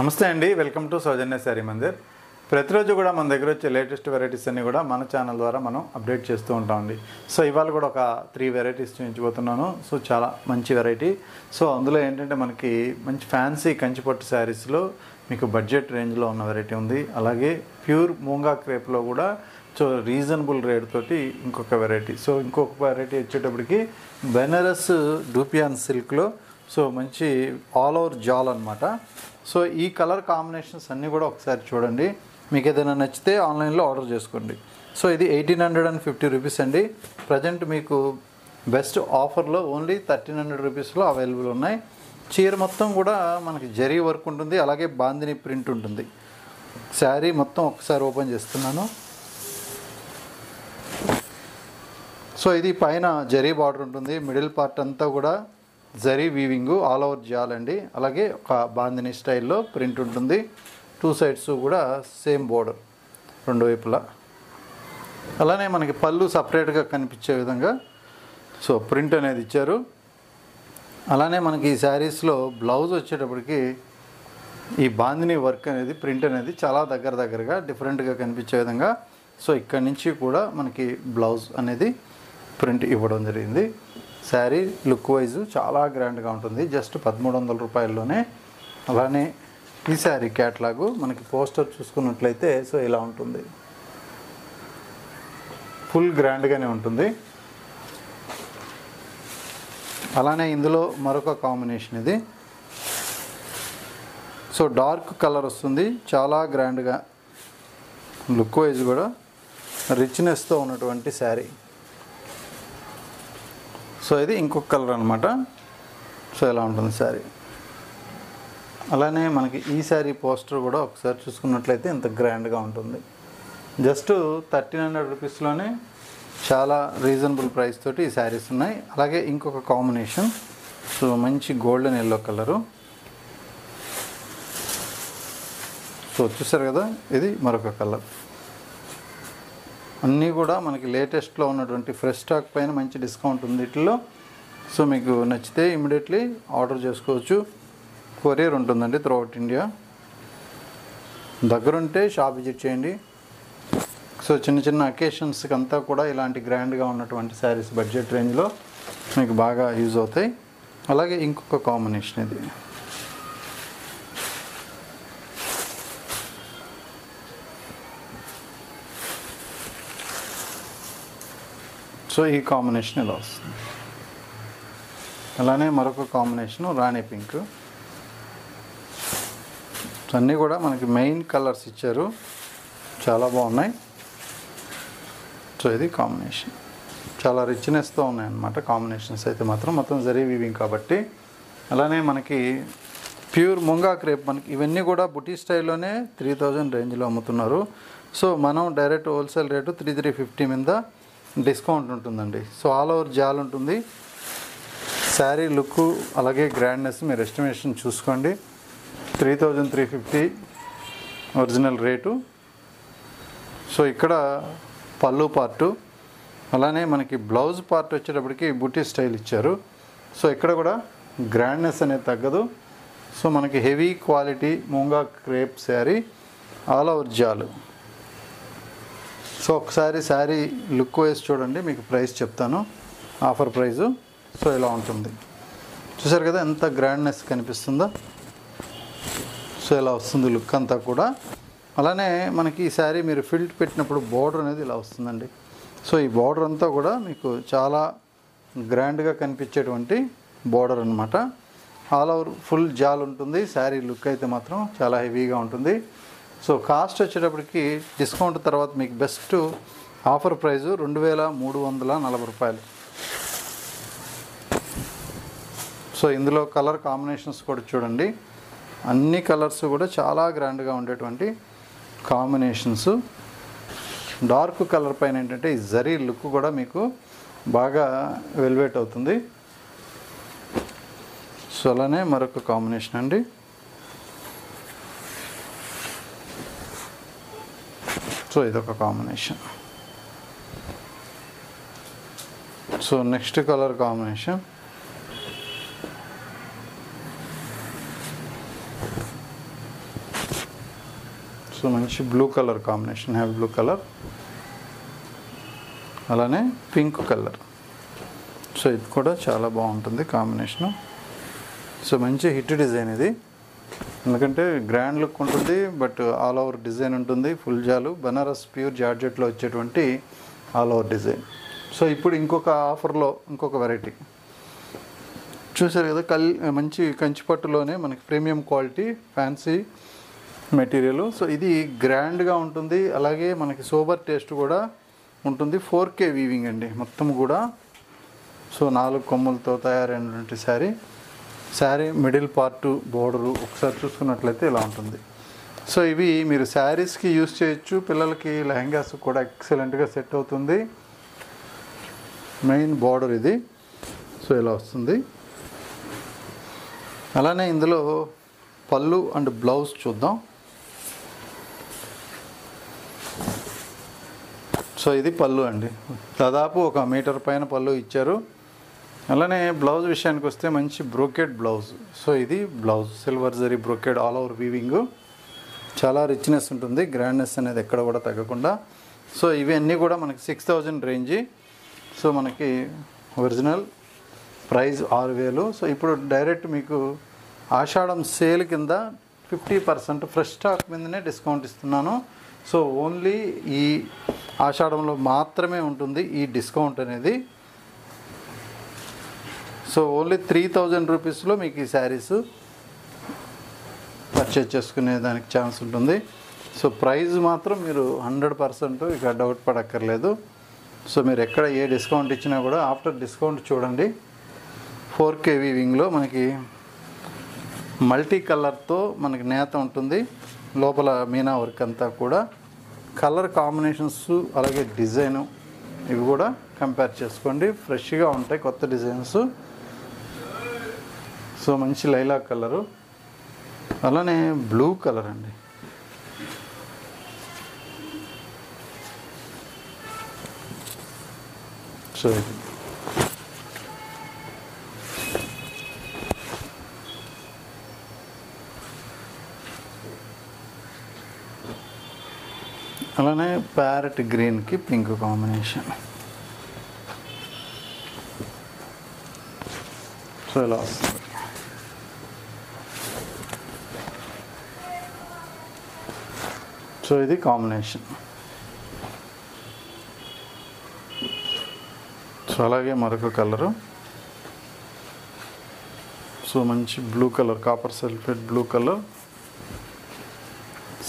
నమస్తే అండి, welcome to సౌజన్య శారీ మందిర్. ప్రతిరోజు కూడా మన దగ్గర వచ్చే లేటెస్ట్ వెరైటీస్ అన్నీ కూడా మన ఛానల్ ద్వారా మనం అప్డేట్ చేస్తూ ఉంటామండి. సో ఇవాళ కూడా ఒక 3 వెరైటీస్ చూపించబోతున్నాను. సో చాలా మంచి వెరైటీ. సో అందులో ఏంటంటే మనకి మంచి ఫ్యాన్సీ కంచిపట్టు శారీస్లో మీకు బడ్జెట్ రేంజ్లో ఉన్న వెరైటీ ఉంది. అలాగే ప్యూర్ మూంగా క్రేప్లో కూడా సో రీజనబుల్ రేట్ తోటి ఇంకొక వెరైటీ. సో ఇంకొక వెరైటీ వచ్చేటప్పటికి బెనారస్ డూపియాన్ సిల్క్లో సో మంచి ఆల్ ఓవర్ జాల్ అనమాట. సో ఈ కలర్ కాంబినేషన్స్ అన్నీ కూడా ఒకసారి చూడండి. మీకు ఏదైనా నచ్చితే ఆన్లైన్లో ఆర్డర్ చేసుకోండి. సో ఇది 1850 రూపీస్ అండి. ప్రజెంట్ మీకు బెస్ట్ ఆఫర్లో ఓన్లీ 1300 రూపీస్లో అవైలబుల్ ఉన్నాయి. చీర మొత్తం కూడా మనకి జరీ వర్క్ ఉంటుంది, అలాగే బాందిని ప్రింట్ ఉంటుంది. శారీ మొత్తం ఒకసారి ఓపెన్ చేస్తున్నాను. సో ఇది పైన జరీ బార్డర్ ఉంటుంది, మిడిల్ పార్ట్ అంతా కూడా జరీ వీవింగ్ ఆల్ ఓవర్ జాల్ అండి. అలాగే ఒక బాందిని స్టైల్లో ప్రింట్ ఉంటుంది. 2 సైడ్స్ కూడా సేమ్ బోర్డర్ రెండు వైపులా. అలానే మనకి పళ్ళు సపరేట్గా కనిపించే విధంగా సో ప్రింట్ అనేది ఇచ్చారు. అలానే మనకి ఈ శారీస్లో బ్లౌజ్ వచ్చేటప్పటికి ఈ బాందిని వర్క్ అనేది ప్రింట్ అనేది చాలా దగ్గరగా డిఫరెంట్గా కనిపించే విధంగా సో ఇక్కడి నుంచి కూడా మనకి బ్లౌజ్ అనేది ప్రింట్ ఇవ్వడం జరిగింది. శారీ లుక్ వైజ్ చాలా గ్రాండ్గా ఉంటుంది. జస్ట్ 1300 రూపాయల్లోనే. అలానే ఈ శారీ క్యాట్లాగు మనకి పోస్టర్ చూసుకున్నట్లయితే సో ఇలా ఉంటుంది. ఫుల్ గ్రాండ్గానే ఉంటుంది. అలానే ఇందులో మరొక కాంబినేషన్ ఇది. సో డార్క్ కలర్ వస్తుంది, చాలా గ్రాండ్గా లుక్ వైజ్ కూడా రిచ్నెస్తో ఉన్నటువంటి శారీ. సో ఇది ఇంకొక కలర్ అనమాట. సో ఇలా ఉంటుంది శారీ. అలానే మనకి ఈ శారీ పోస్టర్ కూడా ఒకసారి చూసుకున్నట్లయితే ఇంత గ్రాండ్గా ఉంటుంది. జస్ట్ 1300 రూపీస్లోనే చాలా రీజనబుల్ ప్రైస్ తోటి ఈ శారీస్ ఉన్నాయి. అలాగే ఇంకొక కాంబినేషన్ సో మంచి గోల్డెన్ ఎల్లో కలరు. సో చూసారు కదా, ఇది మరొక కలర్. అన్నీ కూడా మనకి లేటెస్ట్లో ఉన్నటువంటి ఫ్రెష్ స్టాక్ పైన మంచి డిస్కౌంట్ ఉంది వీటిల్లో. సో మీకు నచ్చితే ఇమీడియట్లీ ఆర్డర్ చేసుకోవచ్చు. కొరియర్ ఉంటుందండి త్రూఅవుట్ ఇండియా. దగ్గరుంటే షాప్ విజిట్ చేయండి. సో చిన్న అకేషన్స్కి అంతా కూడా ఇలాంటి గ్రాండ్గా ఉన్నటువంటి శారీస్ బడ్జెట్ రేంజ్లో మీకు బాగా యూజ్ అవుతాయి. అలాగే ఇంకొక కాంబినేషన్ ఇది. సో ఈ కాంబినేషన్ ఇలా వస్తుంది. అలానే మరొక కాంబినేషను రాణి పింక్. అన్నీ కూడా మనకి మెయిన్ కలర్స్ ఇచ్చారు, చాలా బాగున్నాయి. సో ఇది కాంబినేషన్ చాలా రిచ్నెస్తో ఉన్నాయన్నమాట. కాంబినేషన్స్ అయితే మొత్తం జరీ వీవింగ్ కాబట్టి. అలానే మనకి ప్యూర్ ముంగా క్రేప్, మనకి ఇవన్నీ కూడా బుటీ స్టైల్లోనే 3000 రేంజ్లో అమ్ముతున్నారు. సో మనం డైరెక్ట్ హోల్సేల్ రేటు 3350 మీద డిస్కౌంట్ ఉంటుందండి. సో ఆల్ ఓవర్ జాల్ ఉంటుంది. శారీ లుక్ అలాగే గ్రాండ్నెస్ మీరు ఎస్టిమేషన్ చూసుకోండి. 3350 ఒరిజినల్ రేటు. సో ఇక్కడ పళ్ళు పార్టు, అలానే మనకి బ్లౌజ్ పార్ట్ వచ్చేటప్పటికి బుటీ స్టైల్ ఇచ్చారు. సో ఇక్కడ కూడా గ్రాండ్నెస్ అనేది తగ్గదు. సో మనకి heavy quality మూంగా crepe sari all over జాలు. సో ఒకసారి శారీ లుక్ వైజ్ చూడండి, మీకు ప్రైస్ చెప్తాను, ఆఫర్ ప్రైజు. సో ఇలా ఉంటుంది. చూసారు కదా ఎంత గ్రాండ్నెస్ కనిపిస్తుందో. సో ఇలా వస్తుంది లుక్ అంతా కూడా. అలానే మనకి ఈ శారీ మీరు ఫిల్ట్ పెట్టినప్పుడు బోర్డర్ అనేది ఇలా వస్తుందండి. సో ఈ బోర్డర్ అంతా కూడా మీకు చాలా గ్రాండ్గా కనిపించేటువంటి బోర్డర్ అనమాట. ఆల్ ఓవర్ ఫుల్ జాల్ ఉంటుంది. శారీ లుక్ అయితే మాత్రం చాలా హెవీగా ఉంటుంది. సో కాస్ట్ వచ్చేటప్పటికి డిస్కౌంట్ తర్వాత మీకు బెస్ట్ ఆఫర్ ప్రైజు 2340 రూపాయలు. సో ఇందులో కలర్ కాంబినేషన్స్ కూడా చూడండి. అన్ని కలర్స్ కూడా చాలా గ్రాండ్గా ఉండేటువంటి కాంబినేషన్స్. డార్క్ కలర్ పైన ఏంటంటే ఈ జరీ లుక్ కూడా మీకు బాగా వెల్వేట్ అవుతుంది. సో అలానే మరొక కాంబినేషన్ అండి. సో ఇదొక combination. So next colour combination so మంచి blue colour combination, have blue colour, అలానే పింక్ కలర్. సో ఇది కూడా చాలా బాగుంటుంది కాంబినేషను. సో మంచి హిట్ డిజైన్ ఇది, ఎందుకంటే గ్రాండ్ లుక్ ఉంటుంది, బట్ ఆల్ ఓవర్ డిజైన్ ఉంటుంది. ఫుల్ జాలు బనారస్ ప్యూర్ జార్జెట్లో వచ్చేటువంటి ఆల్ ఓవర్ డిజైన్. సో ఇప్పుడు ఇంకొక ఆఫర్లో ఇంకొక వెరైటీ చూసారు కదా, మంచి కంచిపట్టులోనే మనకి premium quality fancy material. So ఇది గ్రాండ్గా ఉంటుంది, అలాగే మనకి సోబర్ టేస్ట్ కూడా ఉంటుంది. 4K వీవింగ్ అండి మొత్తం కూడా. సో 4 కొమ్ములతో తయారైనటువంటి శారీ మిడిల్ పార్ట్ బోర్డరు ఒకసారి చూసుకున్నట్లయితే ఇలా ఉంటుంది. సో ఇవి మీరు శారీస్కి యూజ్ చేయొచ్చు, పిల్లలకి లెహంగాస్ కూడా ఎక్సలెంట్గా సెట్ అవుతుంది. మెయిన్ బోర్డర్ ఇది, సో ఇలా వస్తుంది. అలానే ఇందులో పళ్ళు అండ్ బ్లౌజ్ చూద్దాం. సో ఇది పళ్ళు అండి, దాదాపు 1 మీటర్ పైన పళ్ళు ఇచ్చారు. అలానే బ్లౌజ్ విషయానికి వస్తే మంచి బ్రోకెడ్ బ్లౌజ్. సో ఇది blouse silver zari brocade all over weaving, చాలా రిచ్నెస్ ఉంటుంది, గ్రాండ్నెస్ అనేది ఎక్కడ కూడా తగ్గకుండా. సో ఇవన్నీ కూడా మనకి 6000 రేంజి. సో మనకి ఒరిజినల్ ప్రైస్ 6000. సో ఇప్పుడు డైరెక్ట్ మీకు ఆషాఢం సేల్ కింద 50% ఫ్రెష్ స్టాక్ మీదనే డిస్కౌంట్ ఇస్తున్నాను. సో ఓన్లీ ఈ ఆషాఢంలో మాత్రమే ఉంటుంది ఈ డిస్కౌంట్ అనేది. సో ఓన్లీ 3000 రూపీస్లో మీకు ఈ శారీస్ పర్చేజ్ చేసుకునే దానికి ఛాన్స్ ఉంటుంది. సో ప్రైస్ మాత్రం మీరు 100% ఇక డౌట్ పడక్కర్లేదు. సో మీరు ఎక్కడ ఏ డిస్కౌంట్ ఇచ్చినా కూడా ఆఫ్టర్ డిస్కౌంట్ చూడండి. 4K వీవింగ్లో మనకి మల్టీ కలర్తో మనకి నేత ఉంటుంది, లోపల మీనా వర్క్ అంతా కూడా. కలర్ కాంబినేషన్స్ అలాగే డిజైను ఇవి కూడా కంపేర్ చేసుకోండి, ఫ్రెష్గా ఉంటాయి కొత్త డిజైన్స్. సో మంచి లైలాక్ కలరు, అలానే బ్లూ కలర్ అండి. సో అలానే ప్యారెట్ గ్రీన్కి పింక్ కాంబినేషన్. సో ఇలా వస్తుంది. సో ఇది కాంబినేషన్. సో అలాగే మరొక కలరు, సో మంచి blue colour, copper sulphate blue colour.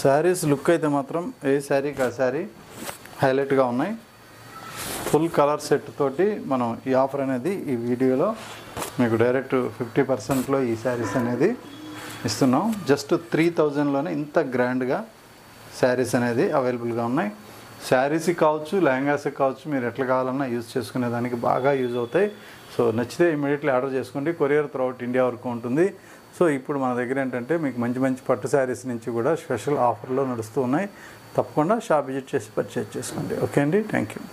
Saris look అయితే మాత్రం ఏ శారీకి ఆ శారీ హైలైట్గా ఉన్నాయి. ఫుల్ కలర్ సెట్ తోటి మనం ఈ ఆఫర్ అనేది ఈ వీడియోలో మీకు డైరెక్ట్ 50%లో ఈ శారీస్ అనేది ఇస్తున్నాం. జస్ట్ 3000లోనే ఇంత గ్రాండ్గా శారీస్ అనేది అవైలబుల్గా ఉన్నాయి. శారీస్కి కావచ్చు, లెహంగాస్కి కావచ్చు, మీరు ఎట్లా కావాలన్నా యూజ్ చేసుకునే దానికి బాగా యూజ్ అవుతాయి. సో నచ్చితే ఇమీడియట్లీ ఆర్డర్ చేసుకోండి. కొరియర్ త్రూఅవుట్ ఇండియా వరకు ఉంటుంది. సో ఇప్పుడు మన దగ్గర ఏంటంటే మీకు మంచి మంచి పట్టు శారీస్ నుంచి కూడా స్పెషల్ ఆఫర్లో నడుస్తూ ఉన్నాయి. తప్పకుండా షాప్ విజిట్ చేసి పర్చేజ్ చేసుకోండి. ఓకే అండి, థ్యాంక్ యూ.